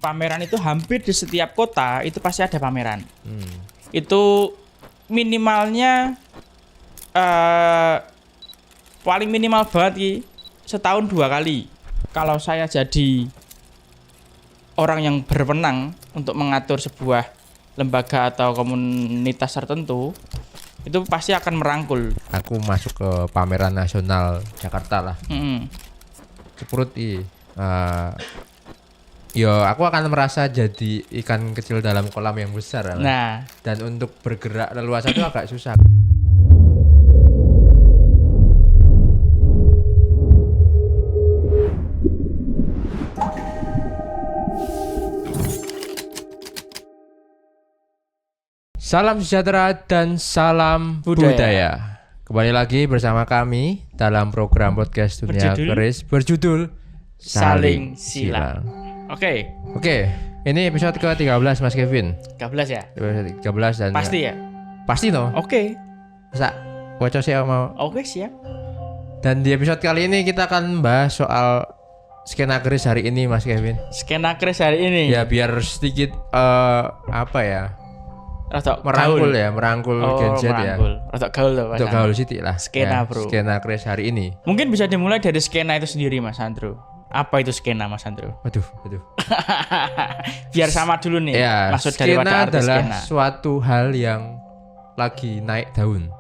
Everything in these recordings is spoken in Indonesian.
pameran itu hampir di setiap kota itu pasti ada pameran. Itu minimalnya paling minimal banget Ki, setahun 2 kali. Kalau saya jadi orang yang berwenang untuk mengatur sebuah lembaga atau komunitas tertentu, itu pasti akan merangkul. Aku masuk ke pameran nasional Jakarta lah. Cepurut yo aku akan merasa jadi ikan kecil dalam kolam yang besar. Nah, dan untuk bergerak leluasa itu agak susah. Salam sejahtera dan salam budaya. Kembali lagi bersama kami dalam program podcast Dunia Keris berjudul Saling Silang. Oke, ini episode ke-13 Mas Kevin. 13 ya? Episode 13 dan Pasti ya? Pasti no? Oke. Masa waco sih mau. Oke, siap. Dan di episode kali ini kita akan bahas soal skena keris hari ini Mas Kevin. Skena keris hari ini? Ya biar sedikit apa ya? merangkul Gen Z ya. Rada gaul loh Mas. Untuk gaul sithik lah. Skena ya, bro. Skena keris hari ini. Mungkin bisa dimulai dari skena itu sendiri Mas Andrew. Apa itu skena Mas Andrew? Waduh. Biar sama dulu nih. Ya, maksud daripada arti adalah skena. Suatu hal yang lagi naik daun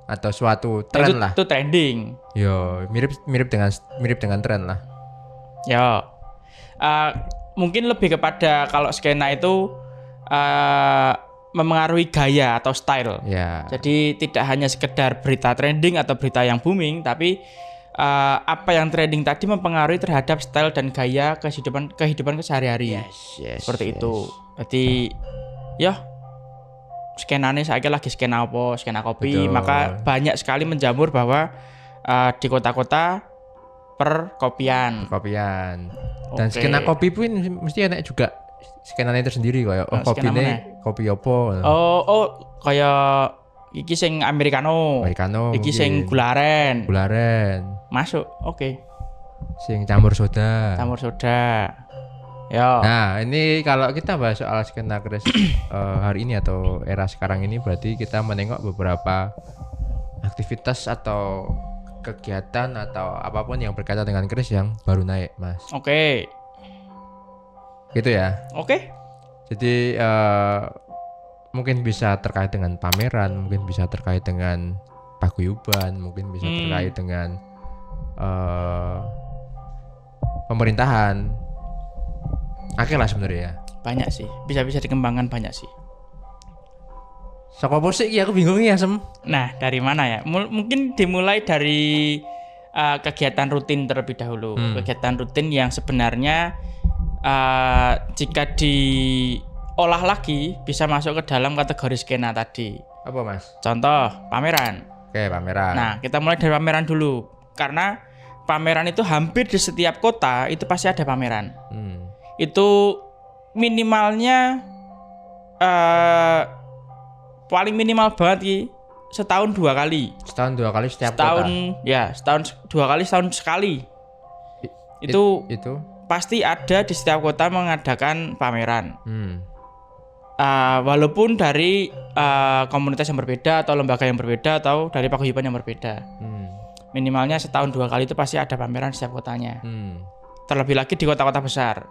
atau suatu tren lah. Itu trending. Yo, mirip dengan tren lah. Yo. Mungkin lebih kepada kalau skena itu memengaruhi gaya atau style. Ya. Jadi tidak hanya sekedar berita trending atau berita yang booming, tapi apa yang trending tadi mempengaruhi terhadap style dan gaya kehidupan kesehari-hari. Yes, seperti itu. Jadi, ya skenanya saya lagi skena apa, skena kopi. Betul. Maka banyak sekali menjamur bahwa di kota-kota perkopian. Dan skena kopi pun mesti enak juga. Skenanya tersendiri kayak kopi opo. Kayak iki sing americano. Iki sing gularen. Masuk. Oke. Sing campur soda. Ya. Nah, ini kalau kita bahas soal skena keris hari ini atau era sekarang ini berarti kita menengok beberapa aktivitas atau kegiatan atau apapun yang berkaitan dengan keris yang baru naik, Mas. Oke. Gitu ya. Oke. Jadi mungkin bisa terkait dengan pameran, mungkin bisa terkait dengan paguyuban, mungkin bisa terkait dengan pemerintahan. Akhirnya sebenarnya ya. Banyak sih. Bisa dikembangkan banyak sih. Saka posik aku bingung ya, Sem. Nah, dari mana ya? Mungkin dimulai dari kegiatan rutin terlebih dahulu. Kegiatan rutin yang sebenarnya jika diolah lagi bisa masuk ke dalam kategori skena tadi. Apa Mas? Contoh pameran. Oke, pameran. Nah, kita mulai dari pameran dulu. Karena pameran itu hampir di setiap kota itu pasti ada pameran. Itu minimalnya paling minimal banget Ki, setahun 2 kali. Setahun 2 kali setiap kota. Setahun 2 kali, setahun sekali. Itu pasti ada di setiap kota mengadakan pameran. Walaupun dari komunitas yang berbeda atau lembaga yang berbeda atau dari paguyuban yang berbeda. Minimalnya setahun 2 kali itu pasti ada pameran di setiap kotanya. Terlebih lagi di kota-kota besar.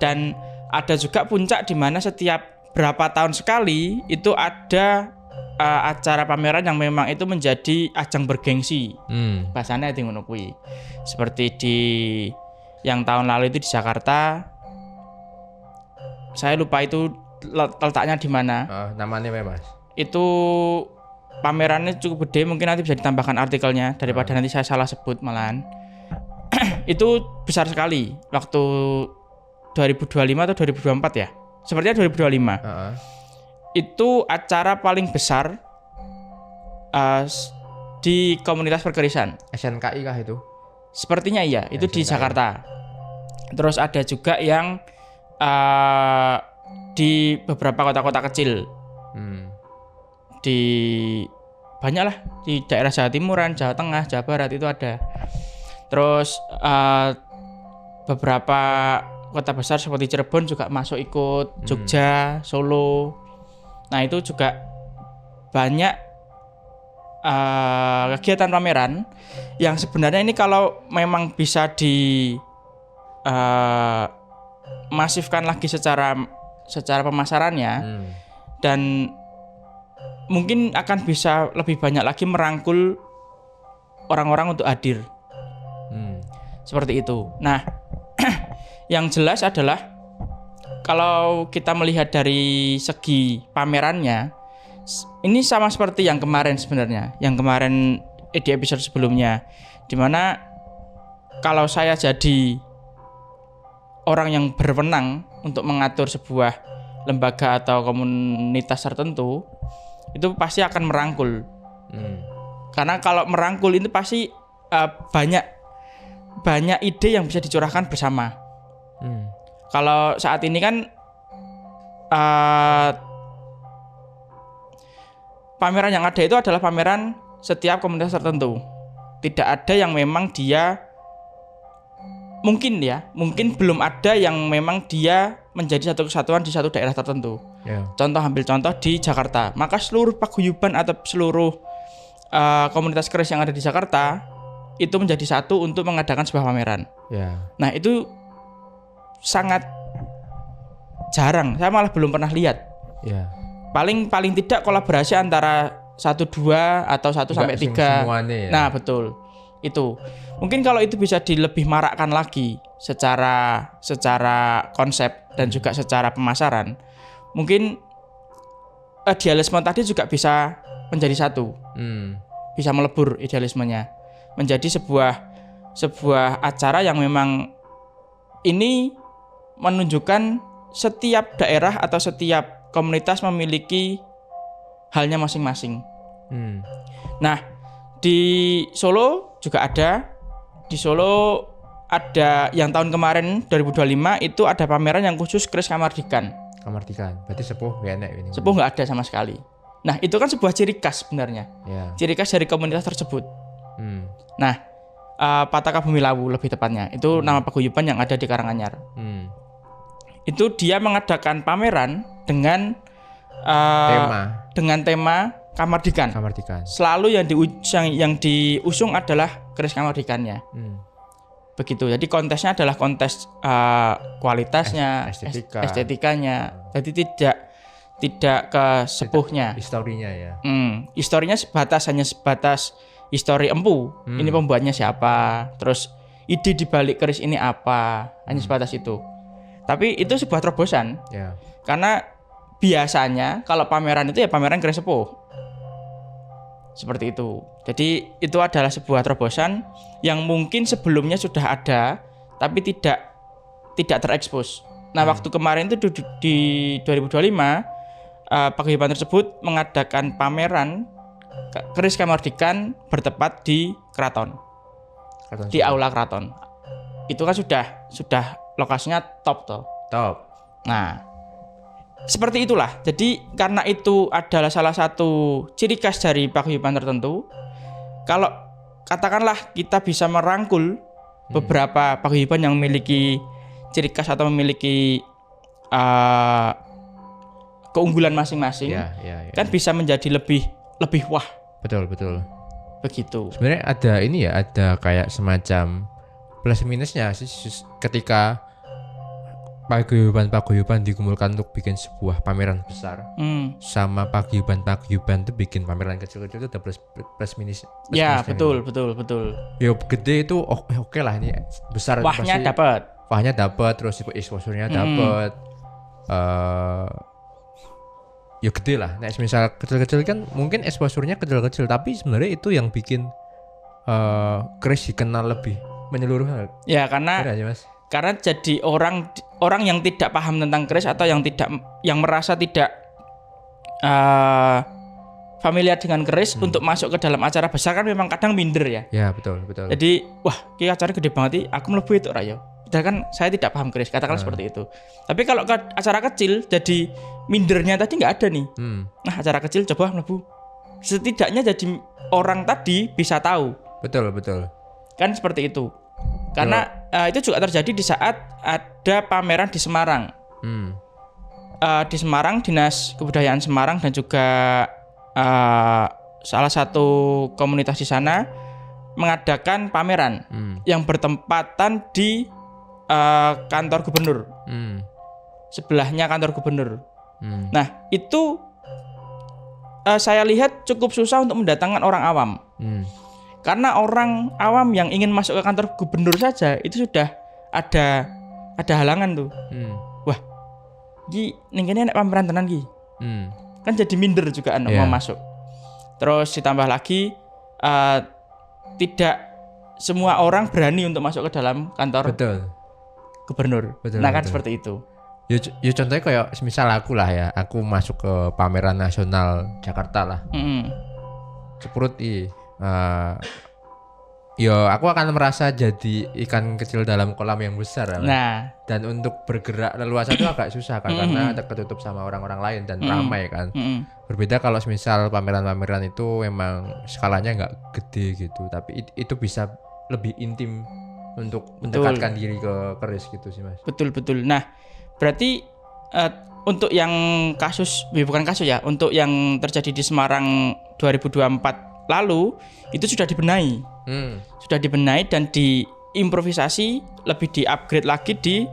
Dan ada juga puncak di mana setiap berapa tahun sekali itu ada acara pameran yang memang itu menjadi ajang bergengsi. Bahasanya itu ngono kuwi. Seperti di yang tahun lalu itu di Jakarta, saya lupa itu letaknya di mana. Namanya Mas? Itu pamerannya cukup gede, mungkin nanti bisa ditambahkan artikelnya daripada nanti saya salah sebut malahan. Itu besar sekali waktu 2025 atau 2024 ya. Sepertinya 2025. Itu acara paling besar di komunitas perkerisan. SNKI kah itu? Sepertinya iya, itu di Jakarta. Terus ada juga yang di beberapa kota-kota kecil. Di banyak lah, di daerah Jawa Timuran, Jawa Tengah, Jawa Barat itu ada. Terus beberapa kota besar seperti Cirebon juga masuk ikut, Jogja, Solo. Nah itu juga banyak kegiatan pameran yang sebenarnya ini kalau memang bisa di masifkan lagi secara pemasarannya dan mungkin akan bisa lebih banyak lagi merangkul orang-orang untuk hadir. Seperti itu. Nah, yang jelas adalah kalau kita melihat dari segi pamerannya, ini sama seperti yang kemarin sebenarnya. Yang kemarin di episode sebelumnya, dimana kalau saya jadi orang yang berwenang untuk mengatur sebuah lembaga atau komunitas tertentu, itu pasti akan merangkul. Karena kalau merangkul itu pasti banyak ide yang bisa dicurahkan bersama. Kalau saat ini kan pameran yang ada itu adalah pameran setiap komunitas tertentu. Tidak ada yang memang dia mungkin belum ada yang memang dia menjadi satu kesatuan di satu daerah tertentu. Ambil contoh di Jakarta. Maka seluruh paguyuban atau seluruh komunitas keris yang ada di Jakarta itu menjadi satu untuk mengadakan sebuah pameran. Nah itu sangat jarang. Saya malah belum pernah lihat. Paling tidak kolaborasi antara 1, 2 atau 1 sampai 3. Nah betul. Itu mungkin kalau itu bisa lebih marakkan lagi secara konsep dan juga secara pemasaran, mungkin idealisme tadi juga bisa menjadi satu. Bisa melebur idealismenya menjadi sebuah acara yang memang ini menunjukkan setiap daerah atau setiap komunitas memiliki halnya masing-masing. Nah, di Solo juga ada. Di Solo ada yang tahun kemarin 2025 itu ada pameran yang khusus keris Kamardikan. Berarti sepuh gak enak ini. Sepuh nggak ada sama sekali. Nah, itu kan sebuah ciri khas sebenarnya. Ciri khas dari komunitas tersebut. Nah, Pataka Bumi Lawu lebih tepatnya. Itu nama paguyuban yang ada di Karanganyar. Itu dia mengadakan pameran dengan tema Kamardikan. Selalu yang diusung adalah keris Kamardikannya. Begitu. Jadi kontesnya adalah kontes kualitasnya, estetikanya. Jadi tidak ke sepuhnya. Historinya ya. Historinya hanya sebatas histori empu. Ini pembuatnya siapa? Terus ide di balik keris ini apa? Hanya sebatas itu. Tapi itu sebuah terobosan. Karena biasanya kalau pameran itu ya pameran keris sepuh. Seperti itu. Jadi itu adalah sebuah terobosan yang mungkin sebelumnya sudah ada tapi tidak terekspos. Nah, waktu kemarin itu di 2025 paguyuban tersebut mengadakan pameran keris Kamardikan bertepat di keraton. Di aula keraton. Itu kan sudah lokasinya top. Nah, seperti itulah. Jadi karena itu adalah salah satu ciri khas dari paguyuban tertentu. Kalau katakanlah kita bisa merangkul beberapa paguyuban yang memiliki ciri khas atau memiliki keunggulan masing-masing, kan bisa menjadi lebih wah. Betul. Begitu. Sebenarnya ada kayak semacam plus minusnya sih ketika paguyuban dikumpulkan untuk bikin sebuah pameran besar, sama paguyuban itu bikin pameran kecil-kecil itu ada plus minus. Ya betul. Yo gede itu oke lah, ini besar. Wahnya dapat, terus exposure-nya dapat. Ya gede lah. Nah, misal kecil-kecil kan mungkin exposure-nya kecil-kecil, tapi sebenarnya itu yang bikin keris dikenal lebih menyeluruh. Ya karena jadi orang yang tidak paham tentang keris atau yang merasa tidak familiar dengan keris untuk masuk ke dalam acara besar kan memang kadang minder ya. Ya betul. Jadi wah, ini acara gede banget, aku mlebu itu rayo. Padahal kan saya tidak paham keris, katakanlah seperti itu. Tapi kalau ke acara kecil, jadi mindernya tadi nggak ada nih. Nah, acara kecil coba mlebu. Setidaknya jadi orang tadi bisa tahu. Betul. Kan seperti itu. Karena itu juga terjadi di saat ada pameran di Semarang. Di Semarang, Dinas Kebudayaan Semarang dan juga salah satu komunitas di sana mengadakan pameran yang bertempatan di kantor gubernur. Sebelahnya kantor gubernur. Nah, itu saya lihat cukup susah untuk mendatangkan orang awam. Karena orang awam yang ingin masuk ke kantor gubernur saja itu sudah ada halangan tuh. Wah, Ki ning kene nek pameran tenan Ki. Kan jadi minder juga mau masuk. Terus ditambah lagi tidak semua orang berani untuk masuk ke dalam kantor gubernur. Nah kan seperti itu. Ya contohnya kayak misal aku lah ya, aku masuk ke pameran nasional Jakarta lah. Cepurut ya aku akan merasa jadi ikan kecil dalam kolam yang besar. Nah, dan untuk bergerak leluasa itu agak susah kan karena tertutup sama orang-orang lain dan ramai kan. Berbeda kalau misal pameran-pameran itu memang skalanya nggak gede gitu, tapi itu bisa lebih intim untuk mendekatkan diri ke keris gitu sih Mas. Betul. Nah, berarti untuk yang bukan kasus ya, untuk yang terjadi di Semarang 2024 lalu itu sudah dibenahi. Sudah dibenahi dan diimprovisasi, lebih di-upgrade lagi di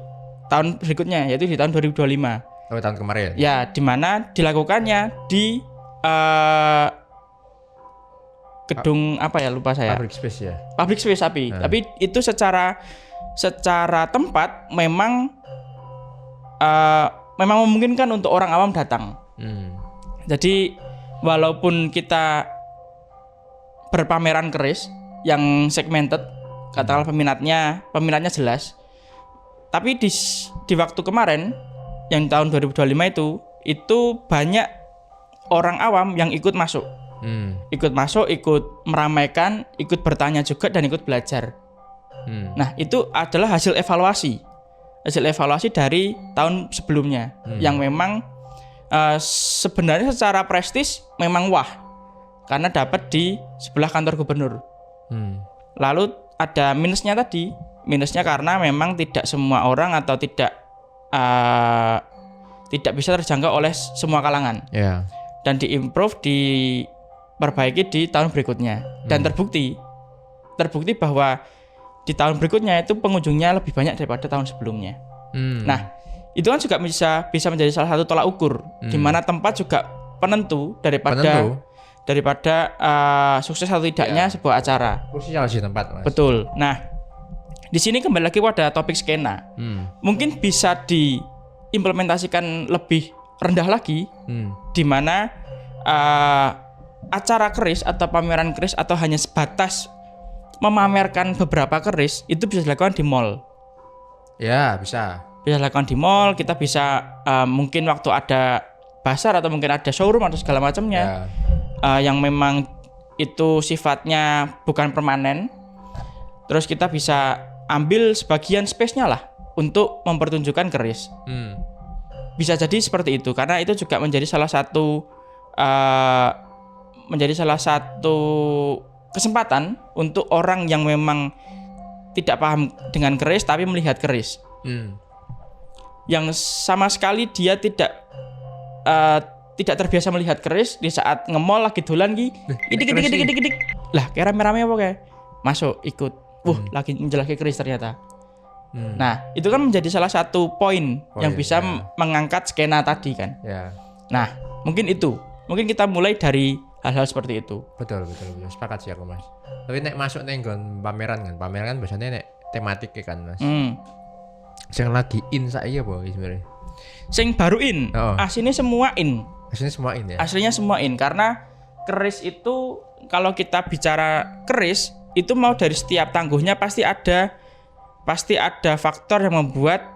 tahun berikutnya, yaitu di tahun 2025. Oh, tahun kemarin. Ya, di mana dilakukannya di gedung apa ya, lupa saya. Public space ya. Public space tapi itu secara tempat memang memungkinkan untuk orang awam datang. Jadi walaupun kita berpameran keris yang segmented, katakanlah peminatnya jelas, tapi di waktu kemarin yang tahun 2025 itu banyak orang awam yang ikut masuk, ikut meramaikan, ikut bertanya juga dan ikut belajar. Nah itu adalah hasil evaluasi dari tahun sebelumnya yang memang sebenarnya secara prestis memang wah karena dapat di sebelah kantor gubernur. Lalu ada minusnya karena memang tidak semua orang atau tidak bisa terjangkau oleh semua kalangan. Dan diimprove, diperbaiki di tahun berikutnya. Dan terbukti bahwa di tahun berikutnya itu pengunjungnya lebih banyak daripada tahun sebelumnya. Nah, itu kan juga bisa menjadi salah satu tolak ukur di mana tempat juga penentu daripada sukses atau tidaknya sebuah acara. Krusial sih tempat, Mas. Betul. Nah, di sini kembali lagi pada topik skena. Mungkin bisa diimplementasikan lebih rendah lagi, di mana acara keris atau pameran keris atau hanya sebatas memamerkan beberapa keris itu bisa dilakukan di mall. Ya, bisa dilakukan di mall. Kita bisa mungkin waktu ada pasar atau mungkin ada showroom atau segala macamnya. Yang memang itu sifatnya bukan permanen, terus kita bisa ambil sebagian space-nya lah untuk mempertunjukkan keris. Bisa jadi seperti itu karena itu juga menjadi salah satu kesempatan untuk orang yang memang tidak paham dengan keris tapi melihat keris. Yang sama sekali dia tidak terbiasa melihat keris, di saat nge-mall lagi dolan ki, idik. Lah, kayak rame-rame apa kayak? Masuk ikut. Lagi menjelajah keris ternyata. Nah, itu kan menjadi salah satu poin yang bisa mengangkat skena tadi kan. Nah, mungkin kita mulai dari hal-hal seperti itu. Betul. Sepakat sih aku, Mas. Tapi nek masuk neng pameran kan biasanya nek tematik kan, Mas. Sing lagi in saiki apa sebenarnya? Sing baru in. Aslinya semua in. Aslinya semua in karena keris itu kalau kita bicara keris itu mau dari setiap tangguhnya pasti ada faktor yang membuat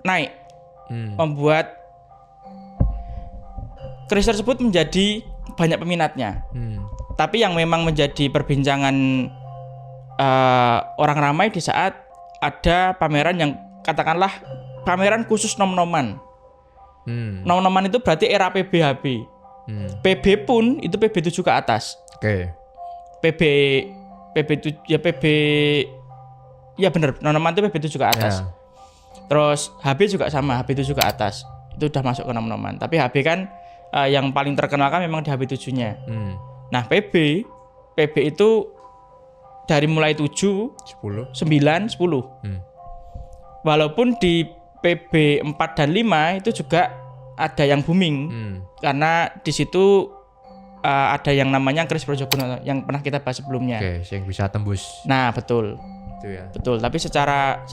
naik, membuat keris tersebut menjadi banyak peminatnya. Tapi yang memang menjadi perbincangan orang ramai di saat ada pameran yang katakanlah pameran khusus nom-noman. Nom-noman itu berarti era PBHB. PB pun itu PB 7 ke atas. Oke. PB PB ya bener, Nonoman itu PB7 ke atas. Ya. Terus HB juga sama, HB7 ke atas. Itu udah masuk ke Noman. Tapi HB kan yang paling terkenal kan memang di HB7-nya. Nah, PB itu dari mulai 7, 10, 9, 10. Walaupun di PB 4 dan 5 itu juga ada yang booming. Karena di situ ada yang namanya keris Projogono yang pernah kita bahas sebelumnya. Oke, yang bisa tembus. Nah, betul. Itu ya. Betul, tapi secara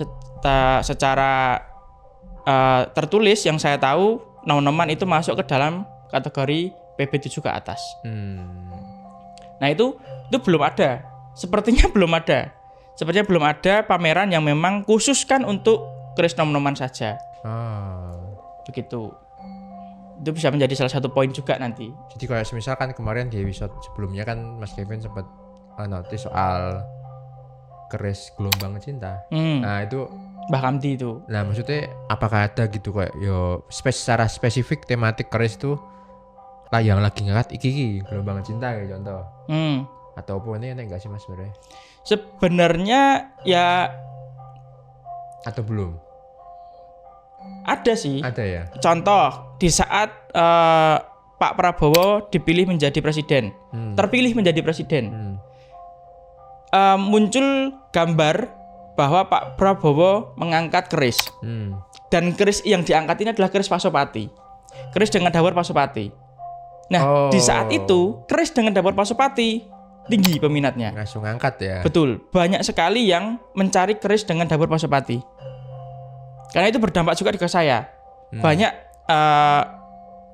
tertulis yang saya tahu Noman itu masuk ke dalam kategori PB7 ke atas. Nah, itu belum ada. Sepertinya belum ada pameran yang memang khusus kan untuk keris Noman saja. Begitu. Itu bisa menjadi salah satu poin juga nanti. Jadi kayak misalkan kemarin di episode sebelumnya kan Mas Kevin sempat notice soal keris gelombang cinta. Nah, itu Mbah Kamti itu. Nah, maksudnya apakah ada gitu kayak secara spesifik tematik keris tuh lah yang lagi ngangkat iki gelombang cinta kayak contoh. Ataupun ini enggak sih Mas sebenarnya? Sebenarnya ya atau belum? Ada sih. Ada ya. Contoh di saat Pak Prabowo dipilih menjadi presiden, terpilih menjadi presiden, muncul gambar bahwa Pak Prabowo mengangkat keris, dan keris yang diangkat ini adalah keris Pasopati, keris dengan dawur Pasopati. Nah, di saat itu keris dengan dawur Pasopati tinggi peminatnya. Langsung angkat ya. Betul, banyak sekali yang mencari keris dengan dawur Pasopati. Karena itu berdampak juga ke saya. Banyak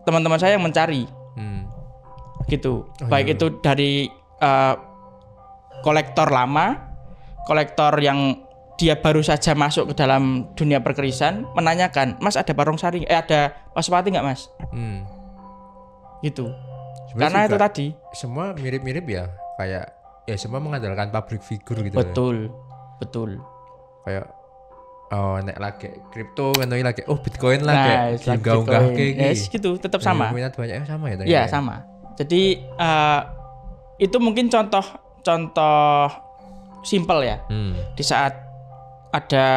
teman-teman saya yang mencari. Gitu. Baik itu dari kolektor lama, kolektor yang dia baru saja masuk ke dalam dunia perkerisan, menanyakan, "Mas, ada Barongsari? Ada Pasopati enggak, Mas?" Gitu. Sebenarnya karena itu tadi semua mirip-mirip ya, kayak ya semua mengandalkan public figure gitu. Betul. Kayak nek lagi kripto kan lagi Bitcoin lah kayak unggah kayak gitu, tetap sama. Minat banyaknya sama ya. Iya, sama. Jadi itu mungkin contoh simple ya. Di saat ada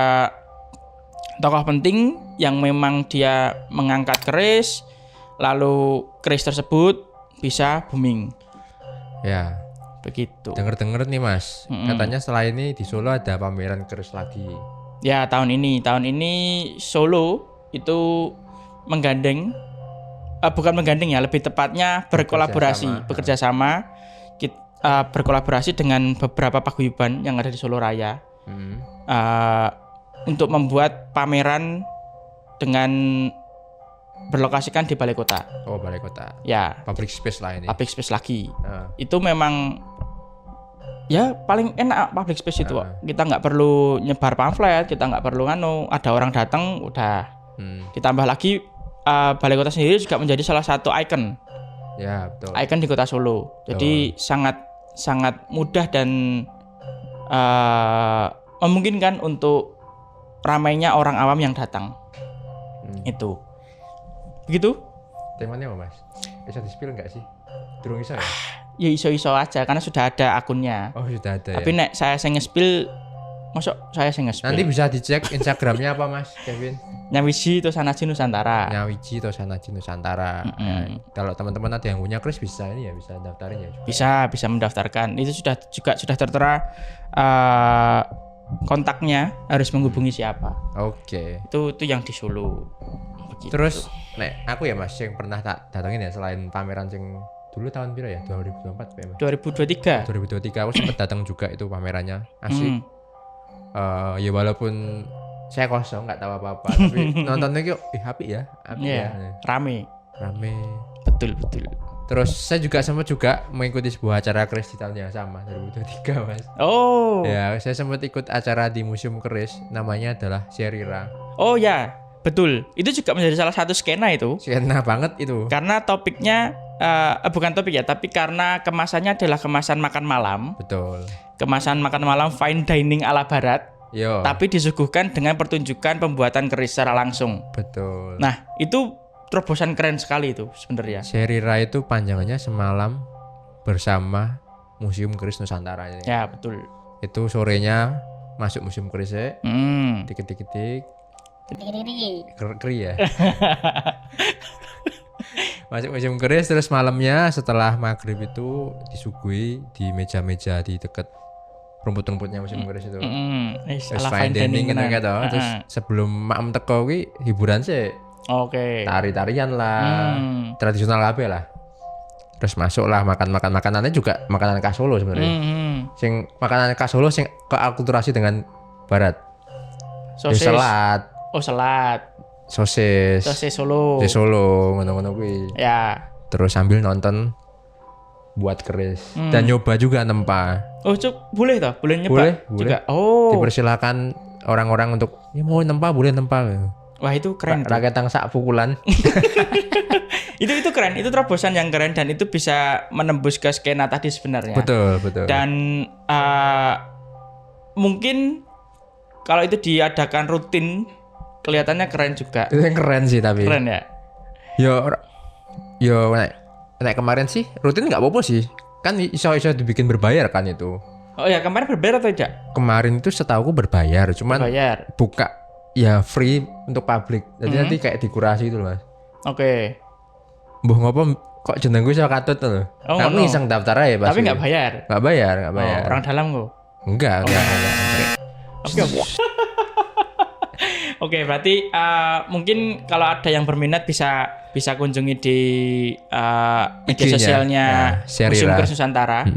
tokoh penting yang memang dia mengangkat keris, lalu keris tersebut bisa booming. Ya. Begitu. Dengar nih Mas, katanya setelah ini di Solo ada pameran keris lagi. Ya, tahun ini Solo itu menggandeng, bukan menggandeng ya, lebih tepatnya bekerja sama berkolaborasi dengan beberapa paguyuban yang ada di Solo Raya untuk membuat pameran dengan berlokasikan di Balai Kota. Oh, Balai Kota. Ya. Public space lah ini. Public space lagi. Itu memang ya paling enak public space itu. Kita nggak perlu nyebar pamflet, kita nggak perlu ada orang datang udah. Ditambah lagi Balai Kota sendiri juga menjadi salah satu ikon. Ya, betul. Ikon di Kota Solo. Jadi sangat mudah dan memungkinkan untuk ramainya orang awam yang datang. Itu. Begitu? Temanya apa Mas? Bisa di-spill nggak sih? Durung iso ya? Ya iso-iso aja karena sudah ada akunnya. Oh, sudah ada. Tapi nek saya nge-spill, masuk saya nge-spill. Nanti bisa dicek Instagramnya apa Mas Kevin? Nyawiji Tosanaji Nusantara. Nyawiji Tosanaji Nusantara. Kalau teman-teman ada yang punya keris bisa daftarin ya. Bisa mendaftarkan. Itu sudah tertera kontaknya, harus menghubungi siapa. Oke. Itu yang di Solo. Begitu. Terus nek aku ya Mas yang pernah tak datengin ya selain pameran sing dulu tahun piro ya? 2024 Mas. 2023 aku sempat datang juga itu pamerannya. Asik. Ya walaupun saya kosong nggak tahu apa-apa tapi nontonnya kok apik ya. Rame. Betul. Terus saya juga sempat mengikuti sebuah acara keris di tahun yang sama 2023 Mas. Oh. Ya, saya sempat ikut acara di Museum Keris, namanya adalah Sherira. Oh ya, betul. Itu juga menjadi salah satu skena itu. Skena banget itu. Karena topiknya bukan topik ya, tapi karena kemasannya adalah kemasan makan malam. Betul. Kemasan makan malam fine dining ala barat. Yo. Tapi disuguhkan dengan pertunjukan pembuatan keris secara langsung. Betul. Nah, itu terobosan keren sekali itu sebenarnya. Sherira itu panjangannya semalam bersama Museum Keris Nusantara ini. Ya, betul. Itu sorenya masuk Museum Keris dikit-dikit keri ya. Masuk Museum Keris, terus malamnya setelah maghrib itu disuguhi di meja-meja di dekat rumput-rumputnya Museum Keris itu. Terus fine dining gitu kan. Terus sebelum malam teko kuwi hiburan sih. Oke. Tari-tarian lah. Tradisional kabeh lah. Terus masuk lah makanannya juga makanan khas Solo sebenarnya. Sing makanan khas Solo sing keakulturasi dengan barat. Sosis. Selat. Oh, selat. Sosis Solo. ngono-ngono kuwi. Ya. Terus sambil nonton buat keris dan nyoba juga nempa. Oh, boleh toh? Boleh nyoba juga. Oh. Dipersilakan orang-orang untuk mau nempa boleh nempa. Wah, itu keren. Rakyat yang sak pukulan. itu keren, itu terobosan yang keren dan itu bisa menembus ke skena tadi sebenarnya. Betul. Dan mungkin kalau itu diadakan rutin kelihatannya keren juga. Itu yang keren sih tapi. Keren ya. Yo nek kemarin sih rutin nggak apa-apa sih. Kan iso dibikin berbayar kan itu. Oh ya, kemarin berbayar atau tidak? Kemarin itu setahuku berbayar, cuman buka ya free untuk publik. Jadi nanti kayak dikurasi itu loh, Mas. Oke. Mbah ngopo kok jeneng gue iso katut lho. Kami iseng daftar aja pasti. Tapi enggak bayar. Enggak bayar. Orang dalam kok. Enggak. Oke. Oke, berarti mungkin kalau ada yang berminat bisa kunjungi di media sosialnya Museum Keris Nusantara.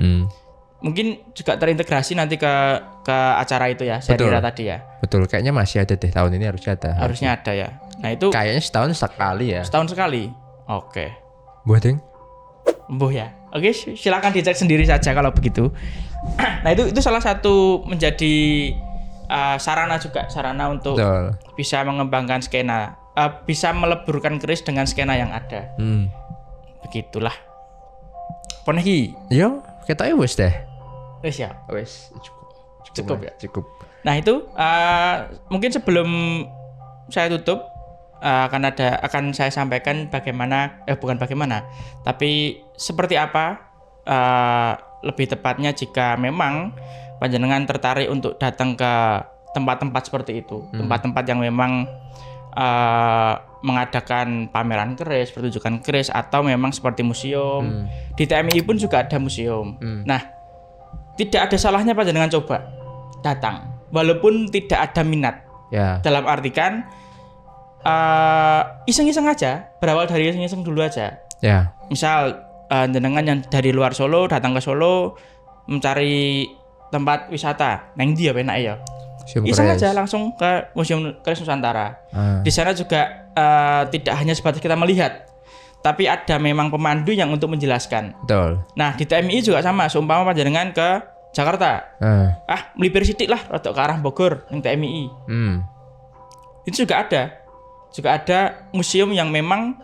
Mungkin juga terintegrasi nanti ke acara itu ya, Serira tadi ya. Betul, kayaknya masih ada deh tahun ini harusnya ada. Harusnya ada ya. Nah, itu kayaknya setahun sekali ya. Setahun sekali. Oke. Buat Ding? Mbuh ya. Oke, silakan dicek sendiri saja kalau begitu. Nah, itu salah satu menjadi sarana untuk bisa mengembangkan skena, bisa meleburkan keris dengan skena yang ada. Begitulah. Poneki. Yo, ketoknya wis deh. Wis ya. Wis cukup ya. Cukup. Nah, itu mungkin sebelum saya tutup akan saya sampaikan tapi seperti apa lebih tepatnya jika memang panjenengan tertarik untuk datang ke tempat-tempat seperti itu, tempat-tempat yang memang mengadakan pameran keris, pertunjukan keris, atau memang seperti museum. Di TMI pun juga ada museum. Nah, tidak ada salahnya panjenengan coba datang, walaupun tidak ada minat. Ya. Dalam artikan iseng-iseng aja, berawal dari iseng-iseng dulu aja. Ya. Misal jenengan yang dari luar Solo datang ke Solo mencari tempat wisata, neng dia penak ya. Iseng aja langsung ke Museum Keris Nusantara. Di sana juga tidak hanya sebatas kita melihat, tapi ada memang pemandu yang untuk menjelaskan. Betul. Nah, di TMI juga sama, seumpama panjenengan ke Jakarta. Melipir sidik lah rotok ke arah Bogor yang TMI. Itu juga ada museum yang memang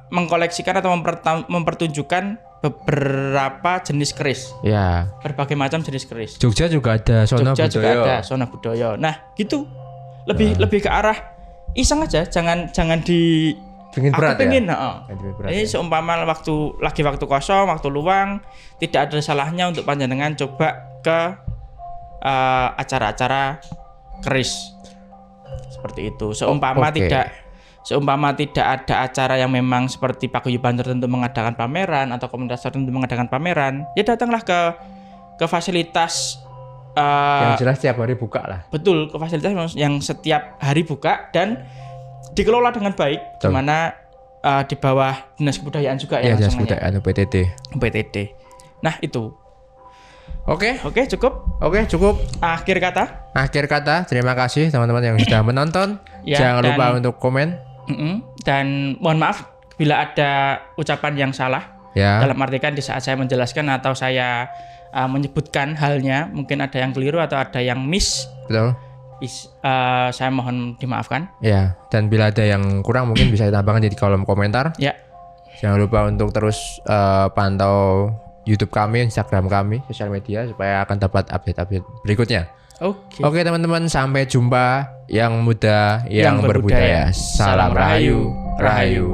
mengkoleksikan atau mempertunjukkan beberapa jenis keris. Ya. Berbagai macam jenis keris. Jogja juga ada Sona Budaya. Juga ada Sona Budaya. Nah, gitu. Lebih ke arah iseng aja, jangan di pengen berat pengen, ya. Ini seumpama waktu kosong, waktu luang, tidak ada salahnya untuk panjenengan coba ke acara-acara keris. Seperti itu. Seumpama tidak ada acara yang memang seperti paguyuban tertentu mengadakan pameran atau komunitas tertentu mengadakan pameran, ya datanglah ke fasilitas yang jelas setiap hari buka lah. Betul, ke fasilitas yang setiap hari buka dan dikelola dengan baik, di mana di bawah Dinas Kebudayaan juga ya. Dinas Kebudayaan PTD. Nah, itu. Oke, cukup. Akhir kata. Terima kasih teman-teman yang sudah menonton. Jangan lupa untuk komen. Dan mohon maaf bila ada ucapan yang salah. Dalam artikan di saat saya menjelaskan atau saya menyebutkan halnya, mungkin ada yang keliru atau ada yang miss. Betul. Saya mohon dimaafkan. Ya, dan bila ada yang kurang mungkin bisa ditambahkan di kolom komentar. Ya. Jangan lupa untuk terus pantau YouTube kami, Instagram kami, sosial media supaya akan dapat update-update berikutnya. Oke teman-teman, sampai jumpa yang muda yang berbudaya. Salam Rahayu.